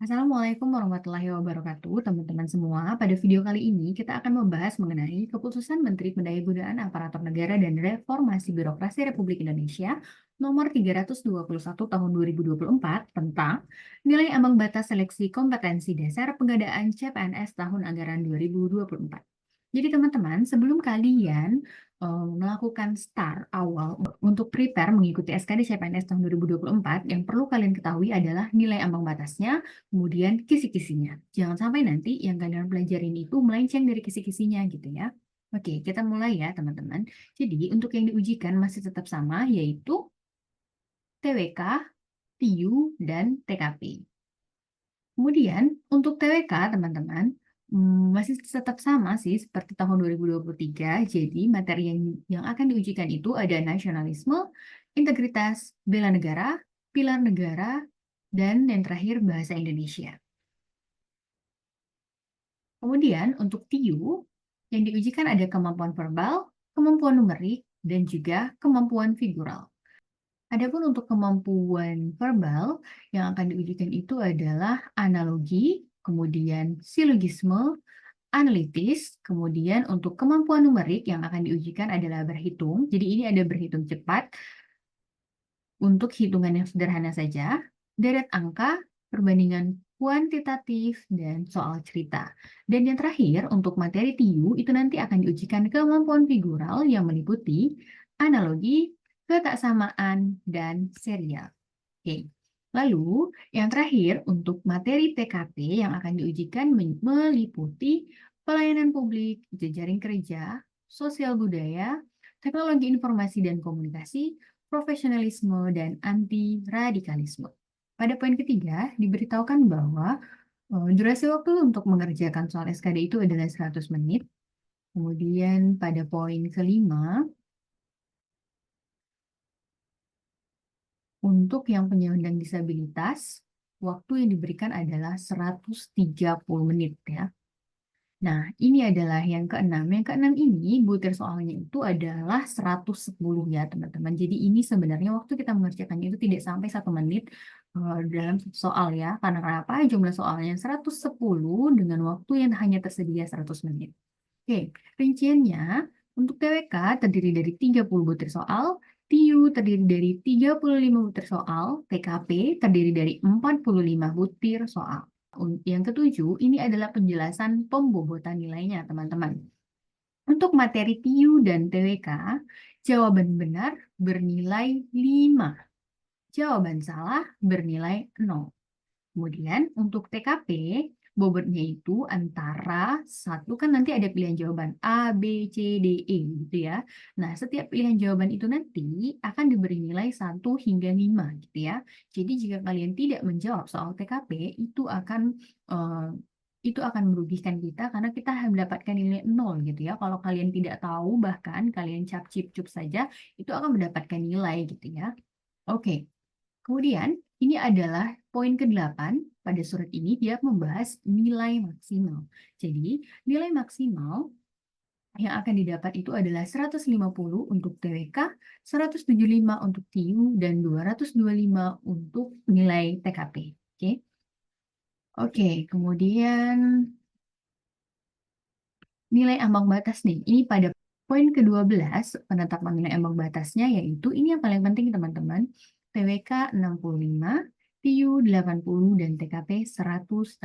Assalamualaikum warahmatullahi wabarakatuh, teman-teman semua. Pada video kali ini, kita akan membahas mengenai Keputusan Menteri Pendayabudayaan Aparatur Negara dan Reformasi Birokrasi Republik Indonesia Nomor 321 Tahun 2024 tentang nilai ambang batas seleksi kompetensi dasar pengadaan CPNS tahun anggaran 2024. Jadi teman-teman, sebelum kalian melakukan start awal untuk prepare mengikuti SKD CPNS tahun 2024, yang perlu kalian ketahui adalah nilai ambang batasnya, kemudian kisi-kisinya. Jangan sampai nanti yang kalian pelajarin itu melenceng dari kisi-kisinya gitu ya. Oke, kita mulai ya teman-teman. Jadi untuk yang diujikan masih tetap sama, yaitu TWK, TIU, dan TKP. Kemudian untuk TWK teman-teman, masih tetap sama sih seperti tahun 2023. Jadi materi yang akan diujikan itu ada nasionalisme, integritas, bela negara, pilar negara, dan yang terakhir bahasa Indonesia. Kemudian untuk TIU, yang diujikan ada kemampuan verbal, kemampuan numerik, dan juga kemampuan figural. Adapun untuk kemampuan verbal, yang akan diujikan itu adalah analogi, kemudian silogisme, analitis, kemudian untuk kemampuan numerik yang akan diujikan adalah berhitung. Jadi ini ada berhitung cepat, untuk hitungan yang sederhana saja, deret angka, perbandingan kuantitatif, dan soal cerita. Dan yang terakhir, untuk materi TIU, itu nanti akan diujikan kemampuan figural yang meliputi analogi, ketaksamaan, dan serial. Oke. Lalu, yang terakhir, untuk materi TKP yang akan diujikan meliputi pelayanan publik, jejaring kerja, sosial budaya, teknologi informasi dan komunikasi, profesionalisme, dan anti-radikalisme. Pada poin ketiga, diberitahukan bahwa durasi waktu untuk mengerjakan soal SKD itu adalah 100 menit. Kemudian pada poin kelima, untuk yang penyandang disabilitas, waktu yang diberikan adalah 130 menit ya. Nah, ini adalah yang keenam. Yang keenam ini, butir soalnya itu adalah 110 ya, teman-teman. Jadi ini sebenarnya waktu kita mengerjakannya itu tidak sampai 1 menit dalam satu soal ya. Karena kenapa? Jumlah soalnya 110 dengan waktu yang hanya tersedia 100 menit. Oke, rinciannya untuk TWK terdiri dari 30 butir soal, TIU terdiri dari 35 butir soal, TKP terdiri dari 45 butir soal. Yang ketujuh, ini adalah penjelasan pembobotan nilainya, teman-teman. Untuk materi TIU dan TWK, jawaban benar bernilai 5, jawaban salah bernilai 0. Kemudian untuk TKP, bobotnya itu antara satu, kan nanti ada pilihan jawaban A, B, C, D, E gitu ya. Nah, setiap pilihan jawaban itu nanti akan diberi nilai 1 hingga 5 gitu ya. Jadi jika kalian tidak menjawab soal TKP, itu akan merugikan kita karena kita mendapatkan nilai 0 gitu ya. Kalau kalian tidak tahu, bahkan kalian cap-cip-cup saja, itu akan mendapatkan nilai gitu ya. Oke. Kemudian, ini adalah poin ke-8 pada surat ini, dia membahas nilai maksimal. Jadi, nilai maksimal yang akan didapat itu adalah 150 untuk TWK, 175 untuk TIU, dan 225 untuk nilai TKP. Oke, Oke, kemudian nilai ambang batas nih. Ini pada poin ke-12, penetapan nilai ambang batasnya, yaitu ini yang paling penting teman-teman. TWK 65, TIU 80, dan TKP 166.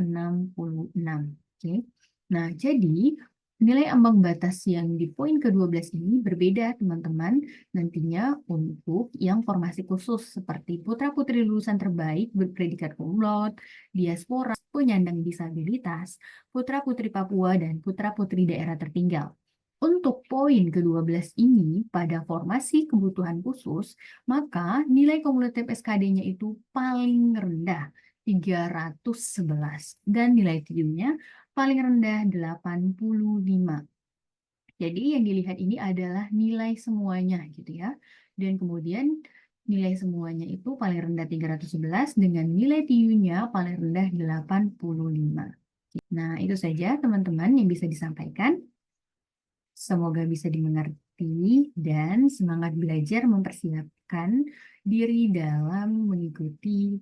Oke. Nah, jadi nilai ambang batas yang di poin ke-12 ini berbeda teman-teman nantinya untuk yang formasi khusus seperti putra-putri lulusan terbaik berpredikat cum laude, diaspora, penyandang disabilitas, putra-putri Papua, dan putra-putri daerah tertinggal. Untuk poin ke-12 ini, pada formasi kebutuhan khusus, maka nilai kumulatif SKD-nya itu paling rendah, 311, dan nilai TIU-nya paling rendah, 85. Jadi yang dilihat ini adalah nilai semuanya gitu ya. Dan kemudian nilai semuanya itu paling rendah 311 dengan nilai TIU-nya paling rendah 85. Nah, itu saja teman-teman yang bisa disampaikan. Semoga bisa dimengerti dan semangat belajar mempersiapkan diri dalam mengikuti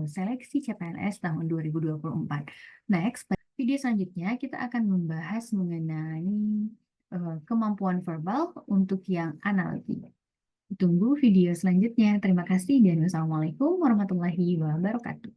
seleksi CPNS tahun 2024. Next, pada video selanjutnya kita akan membahas mengenai kemampuan verbal untuk yang analogi. Tunggu video selanjutnya. Terima kasih dan wassalamualaikum warahmatullahi wabarakatuh.